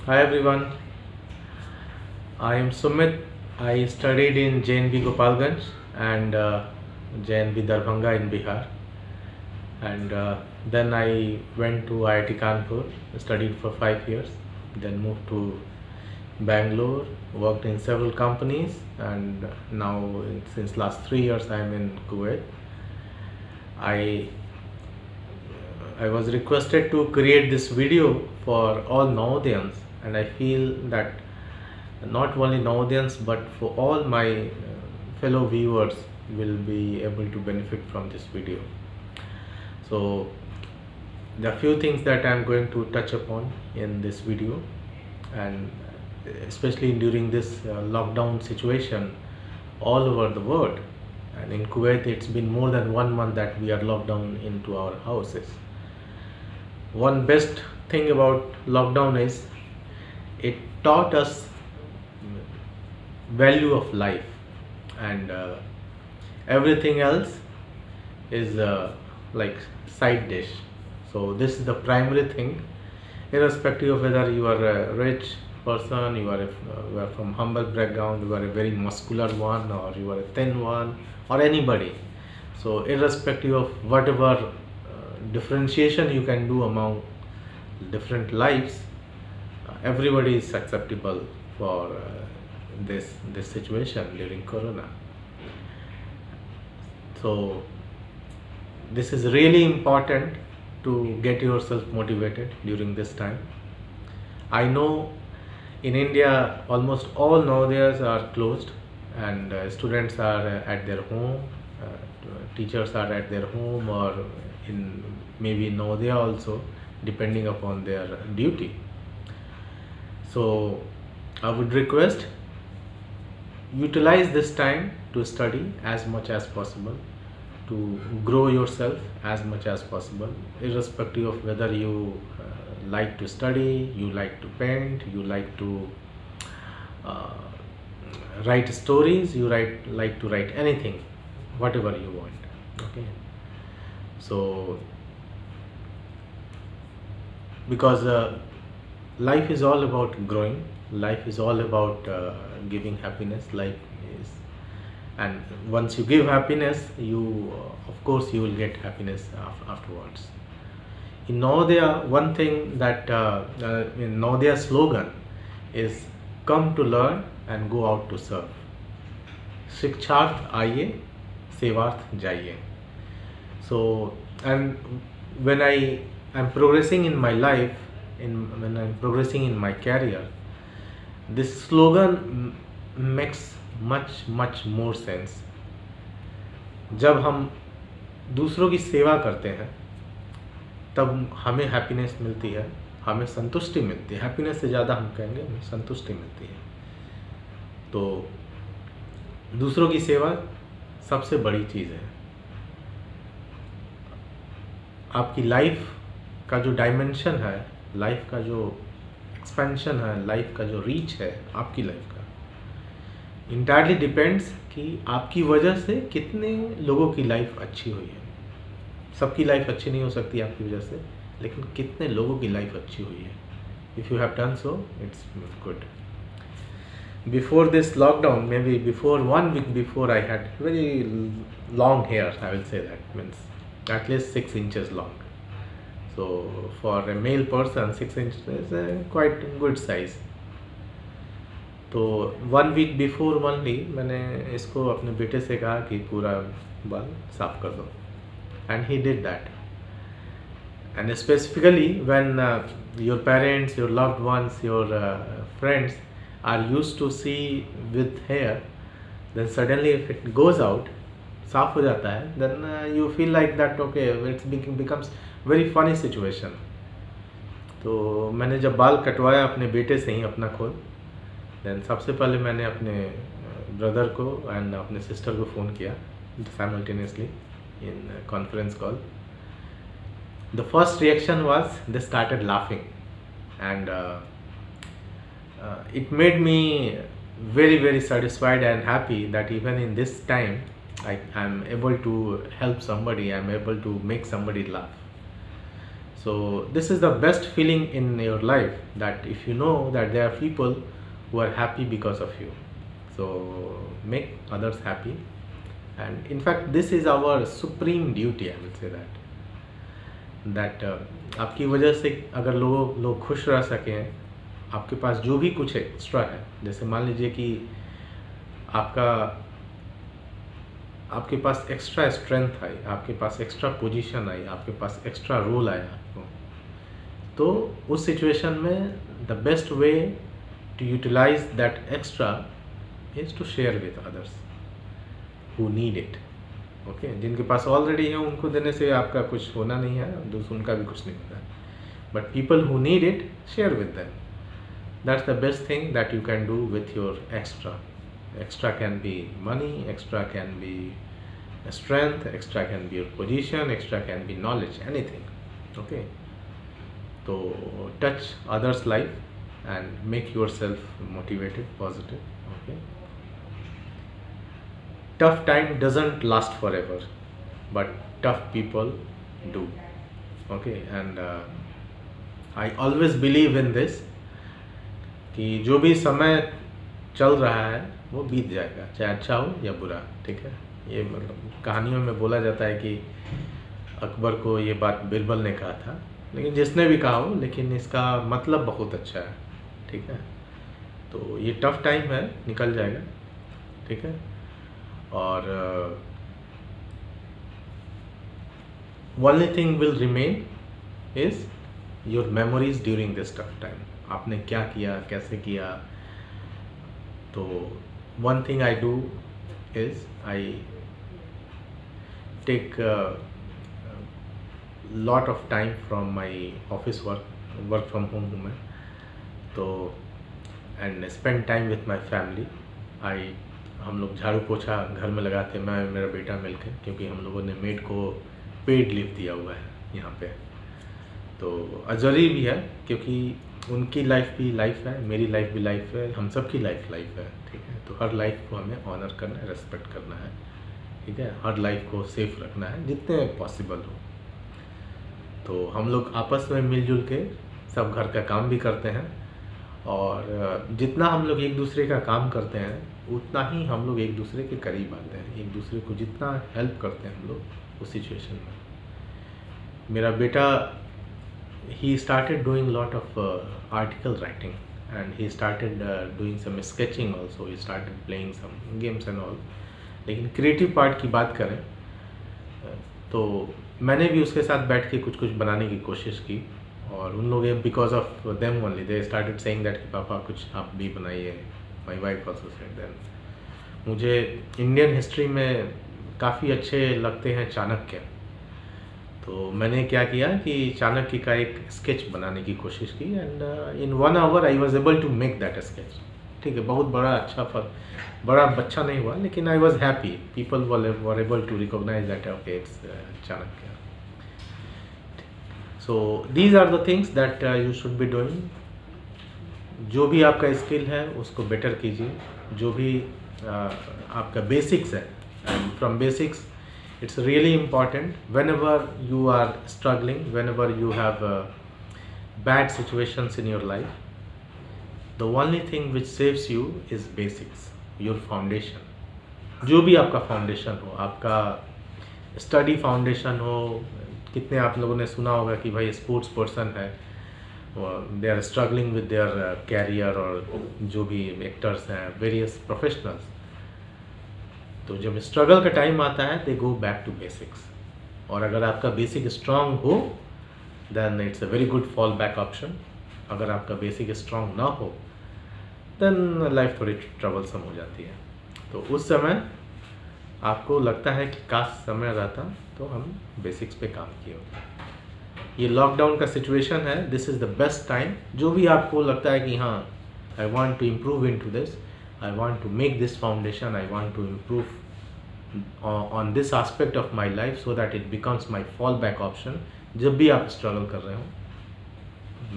Hi everyone, I am Sumit. I studied in JNB Gopalganj and JNB Darbhanga in Bihar, and then I went to IIT Kanpur, studied for 5 years, then moved to Bangalore, worked in several companies, and now since last 3 years I am in Kuwait. I I was requested to create this video for all Navodayans, and I feel that not only Navodayans but for all my fellow viewers will be able to benefit from this video. So there are few things that I am going to touch upon in this video, and especially during this lockdown situation all over the world, and in Kuwait it's been more than 1 month that we are locked down into our houses. One best thing about lockdown is it taught us value of life, and everything else is like side dish. So this is the primary thing, irrespective of whether you are a rich person, you are from humble background, you are a very muscular one, or you are a thin one, or anybody. So irrespective of whatever differentiation you can do among different lives, everybody is acceptable for this situation during Corona. So this is really important to get yourself motivated during this time. I know in India almost all Navodayas are closed, and students are at their home, teachers are at their home, or in maybe Navodaya also, depending upon their duty. So I would request, utilize this time to study as much as possible, to grow yourself as much as possible, irrespective of whether you like to study, you like to paint, you like to uh, write stories, like to write anything, whatever you want. Okay. So because life is all about growing, life is all about giving happiness. Life is, and once you give happiness, you of course you will get happiness afterwards. In Navodaya, one thing that in Navodaya slogan is come to learn and go out to serve. शिक्षार्थ आइए, सेवार्थ जाइए. So, and when I am progressing in my life, when I'm progressing in my career, this slogan makes much more sense. जब हम दूसरों की सेवा करते हैं तब हमें हैप्पीनेस मिलती है, हमें संतुष्टि मिलती है. हैप्पीनेस से ज़्यादा हम कहेंगे हमें संतुष्टि मिलती है. तो दूसरों की सेवा सबसे बड़ी चीज़ है. आपकी लाइफ का जो डायमेंशन है, लाइफ का जो एक्सपेंशन है, लाइफ का जो रीच है, आपकी लाइफ का इंटायरली डिपेंड्स कि आपकी वजह से कितने लोगों की लाइफ अच्छी हुई है. सबकी लाइफ अच्छी नहीं हो सकती आपकी वजह से, लेकिन कितने लोगों की लाइफ अच्छी हुई है. If you have done so, it's good. Before this lockdown, maybe before 1 week before, I had very long hair. I will say that means at least 6 inches long. So for a male person, 6 inches is a quite good size. तो 1 week before only मैंने इसको अपने बेटे से कहा कि पूरा बाल साफ कर दो, and he did that. And specifically when your parents, your loved ones, your friends are used to see with hair, then suddenly if it goes out, साफ हो जाता है, then you feel like that okay, it becomes very funny situation. तो मैंने जब बाल कटवाया अपने बेटे से ही अपना खुद, then सबसे पहले मैंने अपने ब्रदर को एंड अपने सिस्टर को फ़ोन किया simultaneously in conference call. The first reaction was they started laughing, and it made me very satisfied and happy that even in this time I am able to help somebody, I am able to make somebody laugh. So this is the best feeling in your life, that if you know that there are people who are happy because of you. So make others happy, and in fact this is our supreme duty, I will say that आपकी वजह से अगर लोग खुश रह सकें, आपके पास जो भी कुछ एक्स्ट्रा है, जैसे मान लीजिए कि आपके पास एक्स्ट्रा स्ट्रेंथ आई, आपके पास एक्स्ट्रा पोजीशन आई, आपके पास एक्स्ट्रा रोल आया आपको, तो उस सिचुएशन में the best way to utilise that extra is to share with others who need it. Okay, जिनके पास ऑलरेडी है उनको देने से आपका कुछ होना नहीं है, दूसरों उनका भी कुछ नहीं होता है, but people who need it, share with them. That's the best thing that you can do with your extra. Extra can be money, extra can be strength, extra can be your position, extra can be knowledge, anything. Okay, so touch others' life and make yourself motivated, positive. Okay, tough time doesn't last forever, but tough people do. Okay, and I always believe in this कि जो भी समय चल रहा है वो बीत जाएगा, चाहे अच्छा हो या बुरा। ठीक है, ये मतलब कहानियों में बोला जाता है कि अकबर को ये बात बिरबल ने कहा था, लेकिन जिसने भी कहा हो, लेकिन इसका मतलब बहुत अच्छा है। ठीक है, तो ये टफ टाइम है, निकल जाएगा। ठीक है, और only thing will remain is your memories during this tough time. आपने क्या किया, कैसे किया। तो one thing I do is I take a lot of time from my office work from home हूँ मैं, तो and spend time with my family. हम लोग झाड़ू पोछा घर में लगाते, मैं मेरा बेटा मिलकर, क्योंकि हम लोगों ने मेड को पेड लीव दिया हुआ है यहाँ पे, तो ज़रूरी भी है, क्योंकि उनकी लाइफ भी लाइफ है, मेरी लाइफ भी लाइफ है, हम सब की लाइफ है। ठीक है, तो हर लाइफ को हमें ऑनर करना है, रेस्पेक्ट करना है। ठीक है, हर लाइफ को सेफ रखना है जितने पॉसिबल हो। तो हम लोग आपस में मिलजुल के सब घर का काम भी करते हैं, और जितना हम लोग एक दूसरे का काम करते हैं उतना ही हम लोग एक दूसरे के करीब आते हैं। एक दूसरे को जितना हेल्प करते हैं हम लोग उस सिचुएशन में। मेरा बेटा he started doing a lot of article writing, and he started doing some sketching also. He started playing some games and all. लेकिन क्रिएटिव पार्ट की बात करें तो मैंने भी उसके साथ बैठ के कुछ बनाने की कोशिश की, और उन लोग because of them only they started saying that कि पापा कुछ आप भी बनाइए। My wife also said that. मुझे इंडियन हिस्ट्री में काफ़ी अच्छे लगते हैं चाणक्य, तो मैंने क्या किया कि चाणक्य का एक स्केच बनाने की कोशिश की, and in 1 hour I was able to make that sketch. ठीक है, बहुत बड़ा बच्चा नहीं हुआ, लेकिन I was happy. People were able to recognise that okay it's Chanakya. So these are the things that you should be doing. जो भी आपका स्किल है उसको बेटर कीजिए, जो भी आपका बेसिक्स है, and from basics it's really important whenever you are struggling, whenever you have bad situations in your life, the only thing which saves you is basics, your foundation. जो भी आपका फाउंडेशन हो, आपका स्टडी फाउंडेशन हो। कितने आप लोगों ने सुना होगा कि भाई स्पोर्ट्स पर्सन है, they are struggling with their career, और जो भी एक्टर्स हैं, वेरियस प्रोफेशनल्स, तो जब स्ट्रगल का टाइम आता है they go back to basics. और अगर आपका बेसिक स्ट्रांग हो then it's a very good fall back option. अगर आपका बेसिक स्ट्रांग ना हो देन लाइफ थोड़ी ट्रबलसम हो जाती है। तो उस समय आपको लगता है कि काश समय रहता तो हम बेसिक्स पे काम किए होते। ये लॉकडाउन का सिचुएशन है, this is the best time. जो भी आपको लगता है कि हाँ I want to improve into this, I want to make this foundation, I want to improve on this aspect of my life so that it becomes my fallback option। जब भी आप स्ट्रगल कर रहे हो,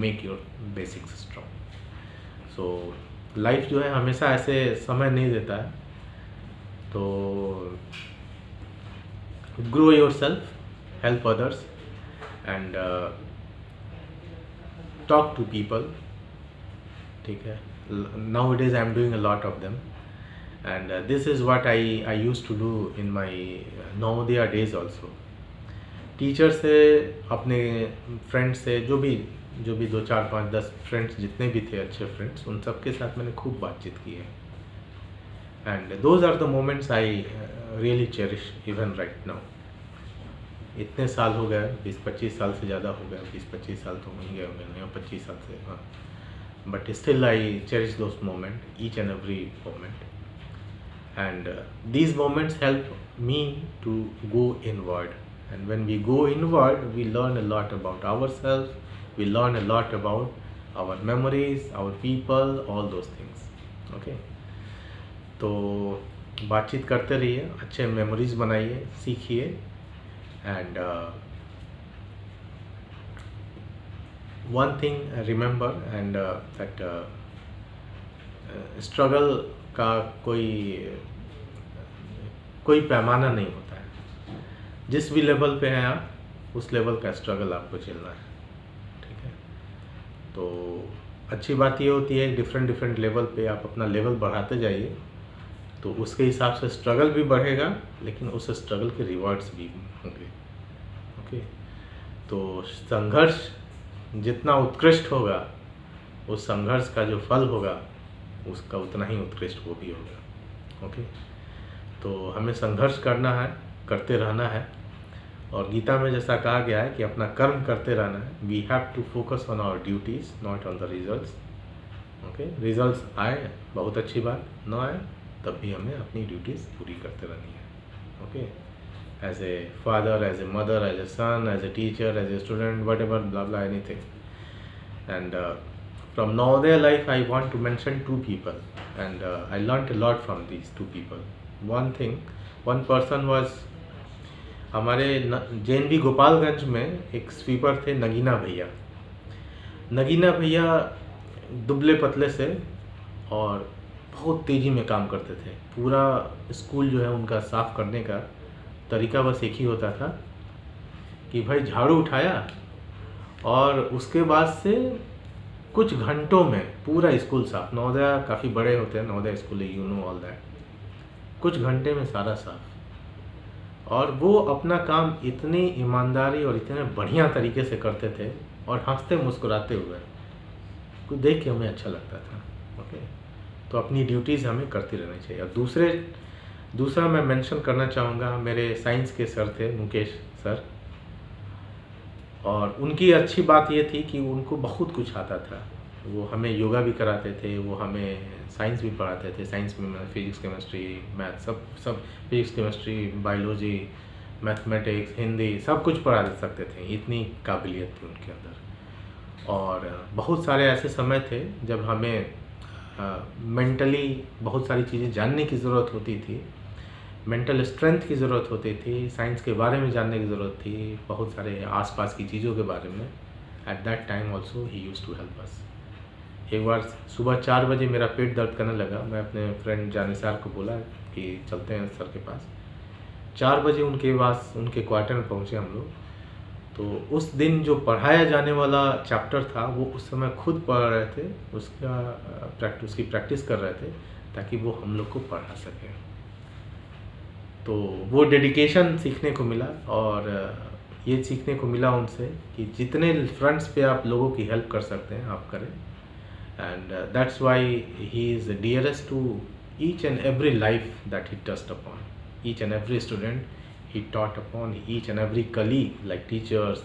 make your basics strong। so life जो है हमेशा ऐसे समय नहीं देता है, तो grow yourself, help others, and talk to people, ठीक है. Nowadays I am doing a lot of them, and this is what I used to do in my Navodaya days also. Teacher से, अपने फ्रेंड्स से, जो भी 2 4 5 10 friends जितने भी थे अच्छे फ्रेंड्स, उन सब के साथ मैंने खूब बातचीत की है. And those are the moments I really cherish even right now. इतने साल हो गए, 20-25 साल से ज़्यादा हो गया, 20-25 साल तो हो ही गए होंगे, 25 साल से, हाँ. But still I cherish those moment, each and every moment. And these moments help me to go inward. And when we go inward, we learn a lot about ourselves, we learn a lot about our memories, our people, all those things. Okay? तो बातचीत करते रहिए, अच्छे memories बनाइए, सीखिए. And one thing remember, and that struggle का कोई पैमाना नहीं होता है. जिस भी लेवल पे हैं आप, उस लेवल का स्ट्रगल आपको झेलना है. ठीक है. तो अच्छी बात ये होती है, डिफरेंट लेवल पे आप अपना लेवल बढ़ाते जाइए, तो उसके हिसाब से स्ट्रगल भी बढ़ेगा, लेकिन उस स्ट्रगल के रिवॉर्ड्स भी होंगे. ओके. तो संघर्ष जितना उत्कृष्ट होगा, उस संघर्ष का जो फल होगा उसका उतना ही उत्कृष्ट वो भी होगा. ओके. तो हमें संघर्ष करना है, करते रहना है. और गीता में जैसा कहा गया है कि अपना कर्म करते रहना है. We have to focus on our duties, not on the results. Okay. Results आए बहुत अच्छी बात, ना आए तब भी हमें अपनी ड्यूटीज़ पूरी करते रहनी है. Okay. As a father, as a mother, as a son, as a teacher, as a student, whatever, blah blah, anything. And from Navodaya life, I want to mention 2 people, and I learnt a lot from these 2 people. One person was, हमारे JNV Gopalganj में एक sweeper थे, नगीना भैया. नगीना भैया दुबले पतले से और बहुत तेज़ी में काम करते थे. पूरा स्कूल जो है उनका साफ़ करने का तरीका बस एक ही होता था कि भाई झाड़ू उठाया और उसके बाद से कुछ घंटों में पूरा स्कूल साफ. नवोदया काफ़ी बड़े होते हैं, Navodaya school, you know all that. कुछ घंटे में सारा साफ. और वो अपना काम इतनी ईमानदारी और इतने बढ़िया तरीके से करते थे, और हंसते मुस्कुराते हुए, कुछ देख के हमें अच्छा लगता था. ओके. तो अपनी ड्यूटीज़ हमें करती रहनी चाहिए. और दूसरा मैं मेंशन करना चाहूँगा, मेरे साइंस के सर थे, मुकेश सर. और उनकी अच्छी बात ये थी कि उनको बहुत कुछ आता था. वो हमें योगा भी कराते थे, वो हमें साइंस भी पढ़ाते थे. साइंस में फिजिक्स, केमिस्ट्री, मैथ, सब physics, chemistry, biology, mathematics, Hindi, सब कुछ पढ़ा सकते थे. इतनी काबिलियत थी उनके अंदर. और बहुत सारे ऐसे समय थे जब हमें मेंटली बहुत सारी चीज़ें जानने की ज़रूरत होती थी, मेंटल स्ट्रेंथ की ज़रूरत होती थी, साइंस के बारे में जानने की ज़रूरत थी, बहुत सारे आसपास की चीज़ों के बारे में. At that time also he used to help us. एक बार सुबह 4 बजे मेरा पेट दर्द करने लगा. मैं अपने फ्रेंड जानिसार को बोला कि चलते हैं सर के पास. 4 बजे उनके क्वार्टर में पहुँचे हम लोग. तो उस दिन जो पढ़ाया जाने वाला चैप्टर था, वो उस समय खुद पढ़ रहे थे, उसकी प्रैक्टिस कर रहे थे, ताकि वो हम लोग को पढ़ा सकें. तो वो डेडिकेशन सीखने को मिला. और ये सीखने को मिला उनसे कि जितने फ्रंट्स पे आप लोगों की हेल्प कर सकते हैं, आप करें. And that's why he is dearest to each and every life that he touched upon, each and every student he taught upon, each and every colleague like teachers,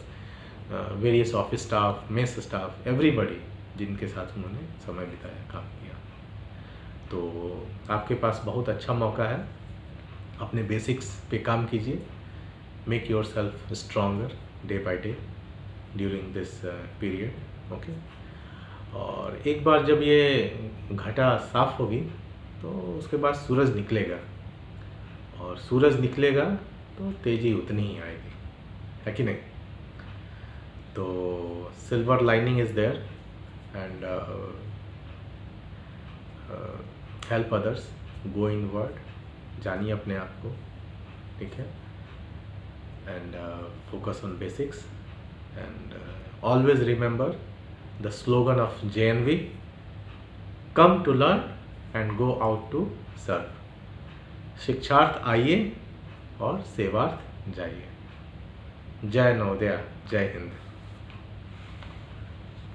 various office staff, mess staff, everybody जिनके साथ उन्होंने समय बिताया, काम किया. तो आपके पास बहुत अच्छा मौका है. अपने बेसिक्स पे काम कीजिए. Make your self stronger day by day during this period. Okay. और एक बार जब ये घटा साफ होगी, तो उसके बाद सूरज निकलेगा. और सूरज निकलेगा तो तेज़ी उतनी ही आएगी, है कि नहीं. तो silver lining is there. And help others, go inward, जानिए अपने आप को. ठीक है. And focus on basics. And always remember the slogan of JNV, come to learn and go out to serve. शिक्षार्थ आइए और सेवार्थ जाइए। जय नवोदया, जय हिंद।